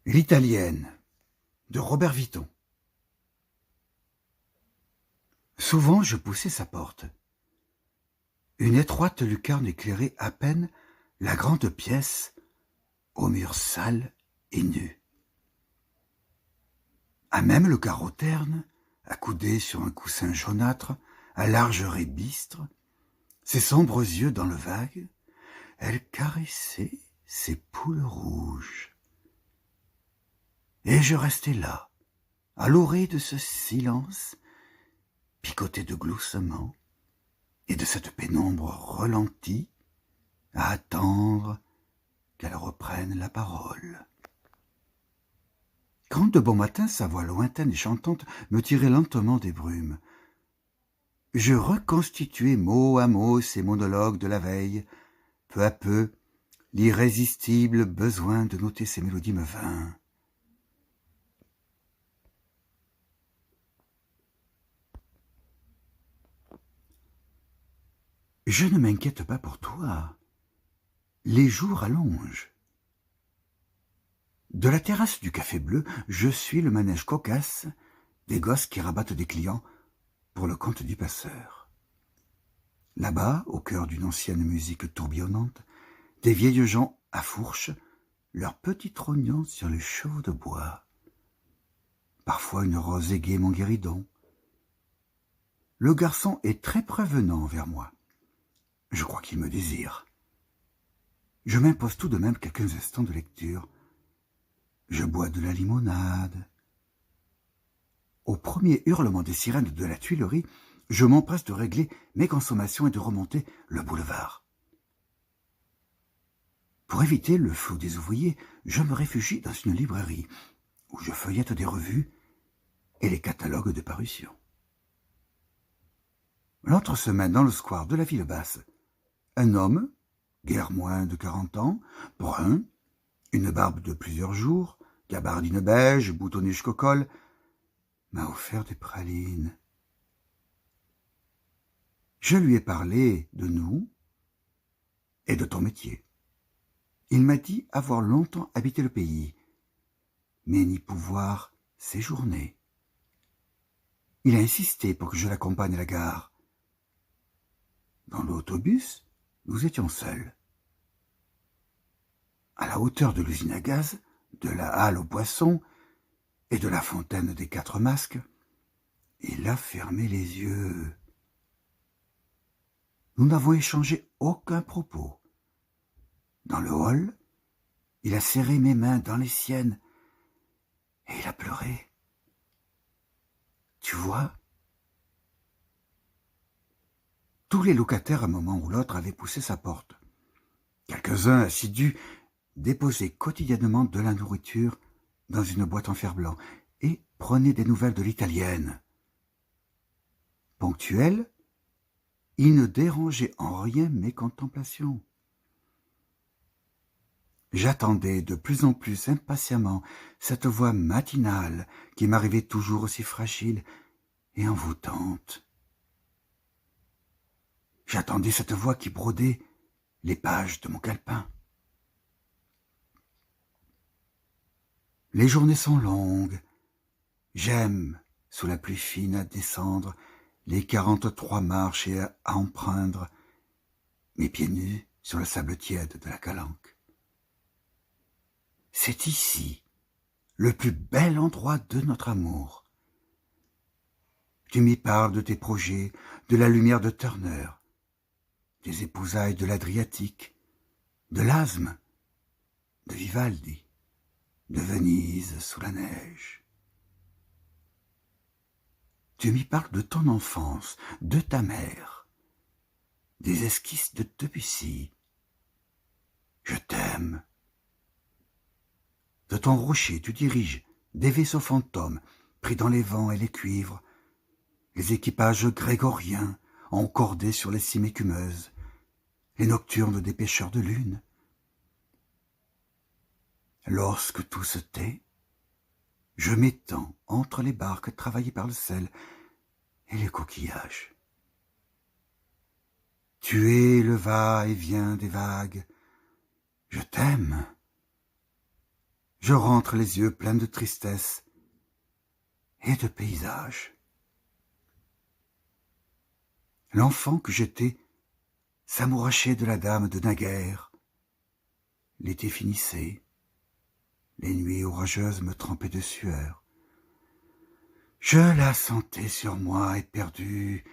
L'Italienne de Robert Vitton. Souvent je poussais sa porte. Une étroite lucarne éclairait à peine la grande pièce aux murs sales et nus. À même le carreau terne, accoudé sur un coussin jaunâtre, à large raie bistre, ses sombres yeux dans le vague, elle caressait ses poules rouges. Et je restais là, à l'orée de ce silence, picoté de gloussements, et de cette pénombre relentie, à attendre qu'elle reprenne la parole. Quand de bon matin sa voix lointaine et chantante me tirait lentement des brumes, je reconstituais mot à mot ces monologues de la veille. Peu à peu, l'irrésistible besoin de noter ces mélodies me vint. Je ne m'inquiète pas pour toi. Les jours allongent. De la terrasse du Café Bleu, je suis le manège cocasse des gosses qui rabattent des clients pour le compte du passeur. Là-bas, au cœur d'une ancienne musique tourbillonnante, des vieilles gens à fourche, leurs petits trognons sur les chevaux de bois. Parfois une rose aiguë mon guéridon. Le garçon est très prévenant envers moi. Je crois qu'il me désire. Je m'impose tout de même quelques instants de lecture. Je bois de la limonade. Au premier hurlement des sirènes de la Tuilerie, je m'empresse de régler mes consommations et de remonter le boulevard. Pour éviter le flot des ouvriers, je me réfugie dans une librairie où je feuillette des revues et les catalogues de parution. L'autre semaine, dans le square de la ville basse, un homme, guère moins de 40 ans, brun, une barbe de plusieurs jours, gabardine beige, boutonnée jusqu'au col, m'a offert des pralines. Je lui ai parlé de nous et de ton métier. Il m'a dit avoir longtemps habité le pays, mais n'y pouvoir séjourner. Il a insisté pour que je l'accompagne à la gare. Dans l'autobus, nous étions seuls. À la hauteur de l'usine à gaz, de la halle aux poissons et de la fontaine des 4 masques, il a fermé les yeux. Nous n'avons échangé aucun propos. Dans le hall, il a serré mes mains dans les siennes et il a pleuré. Tu vois, tous les locataires, à un moment ou l'autre, avaient poussé sa porte. Quelques-uns assidus déposaient quotidiennement de la nourriture dans une boîte en fer-blanc et prenaient des nouvelles de l'italienne. Ponctuel, il ne dérangeait en rien mes contemplations. J'attendais de plus en plus impatiemment cette voix matinale qui m'arrivait toujours aussi fragile et envoûtante. J'attendais cette voix qui brodait les pages de mon calepin. Les journées sont longues. J'aime, sous la pluie fine, à descendre les 43 marches et à empreindre mes pieds nus sur le sable tiède de la Calanque. C'est ici le plus bel endroit de notre amour. Tu m'y parles de tes projets, de la lumière de Turner, des épousailles de l'Adriatique, de l'asthme, de Vivaldi, de Venise sous la neige. Tu m'y parles de ton enfance, de ta mère, des esquisses de Debussy. Je t'aime. De ton rocher, tu diriges des vaisseaux fantômes pris dans les vents et les cuivres, les équipages grégoriens encordés sur les cimes écumeuses, les nocturnes des pêcheurs de lune. Lorsque tout se tait, je m'étends entre les barques travaillées par le sel et les coquillages. Tu es le va-et-vient des vagues. Je t'aime. Je rentre les yeux pleins de tristesse et de paysages. L'enfant que j'étais s'amourachait de la dame de naguère. L'été finissait, les nuits orageuses me trempaient de sueur. Je la sentais sur moi éperdue,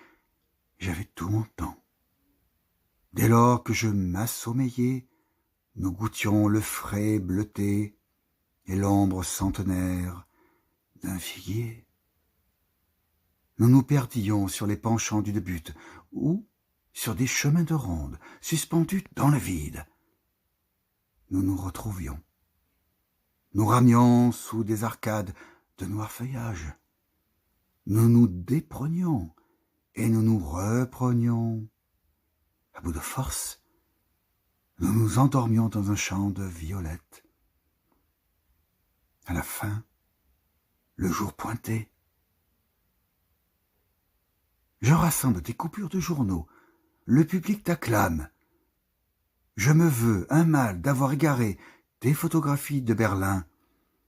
j'avais tout mon temps. Dès lors que je m'assommeillais, nous goûtions le frais bleuté et l'ombre centenaire d'un figuier. Nous nous perdions sur les penchants d'une butte ou sur des chemins de ronde suspendus dans le vide. Nous nous retrouvions. Nous ramions sous des arcades de noirs feuillages. Nous nous déprenions et nous nous reprenions. À bout de force, nous nous endormions dans un champ de violettes. À la fin, le jour pointait. Je rassemble des coupures de journaux. Le public t'acclame. Je me veux un mal d'avoir égaré des photographies de Berlin.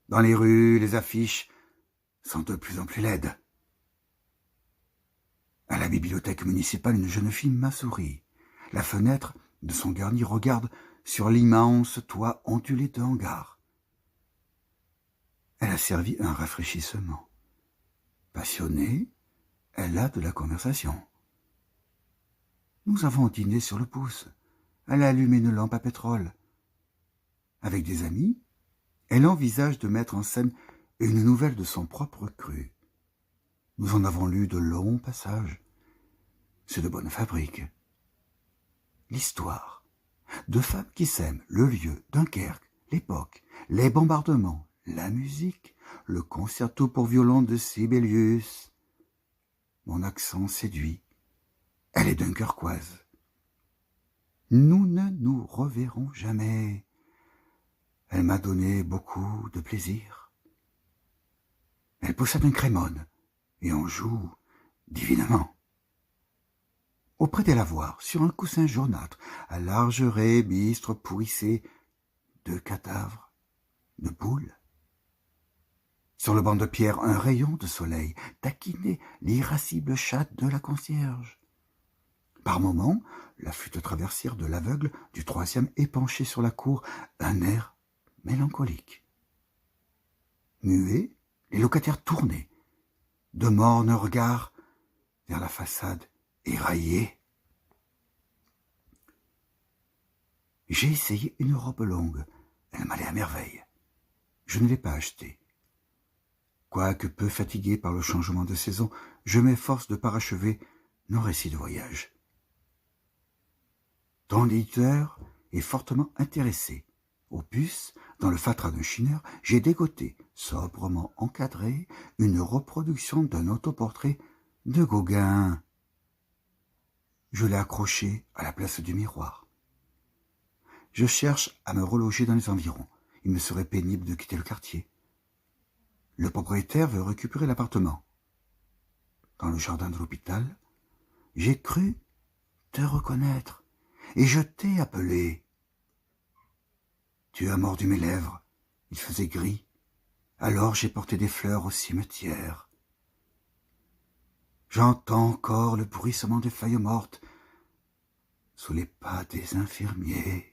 Dans les rues, les affiches sont de plus en plus laides. À la bibliothèque municipale, une jeune fille m'a souri. La fenêtre de son garni regarde sur l'immense toit ondulé de hangar. Elle a servi un rafraîchissement. Passionnée, elle a de la conversation. Nous avons dîné sur le pouce. Elle a allumé une lampe à pétrole. Avec des amis, elle envisage de mettre en scène une nouvelle de son propre cru. Nous en avons lu de longs passages. C'est de bonne fabrique. L'histoire de femmes qui s'aiment, le lieu, Dunkerque, l'époque, les bombardements, la musique, le concerto pour violon de Sibelius. Mon accent séduit. Elle est dunkerquoise. Nous ne nous reverrons jamais. Elle m'a donné beaucoup de plaisir. Elle possède un crémone et on joue divinement. Auprès d'elle à voir, sur un coussin jaunâtre, à large raie bistre pourrissée, 2 cadavres de poules. Sur le banc de pierre, un rayon de soleil taquinait l'irascible chatte de la concierge. Par moments, la flûte traversière de l'aveugle du 3e épanchait sur la cour un air mélancolique. Muets, les locataires tournaient, de mornes regards vers la façade éraillée. J'ai essayé une robe longue, elle m'allait à merveille. Je ne l'ai pas achetée. Quoique peu fatigué par le changement de saison, je m'efforce de parachever nos récits de voyage. Ton éditeur est fortement intéressé. Au puce, dans le fatras d'un chineur, j'ai dégoté, sobrement encadré, une reproduction d'un autoportrait de Gauguin. Je l'ai accroché à la place du miroir. Je cherche à me reloger dans les environs. Il me serait pénible de quitter le quartier. Le propriétaire veut récupérer l'appartement. Dans le jardin de l'hôpital, j'ai cru te reconnaître et je t'ai appelé. Tu as mordu mes lèvres, il faisait gris. Alors j'ai porté des fleurs au cimetière. J'entends encore le bruissement des feuilles mortes sous les pas des infirmiers.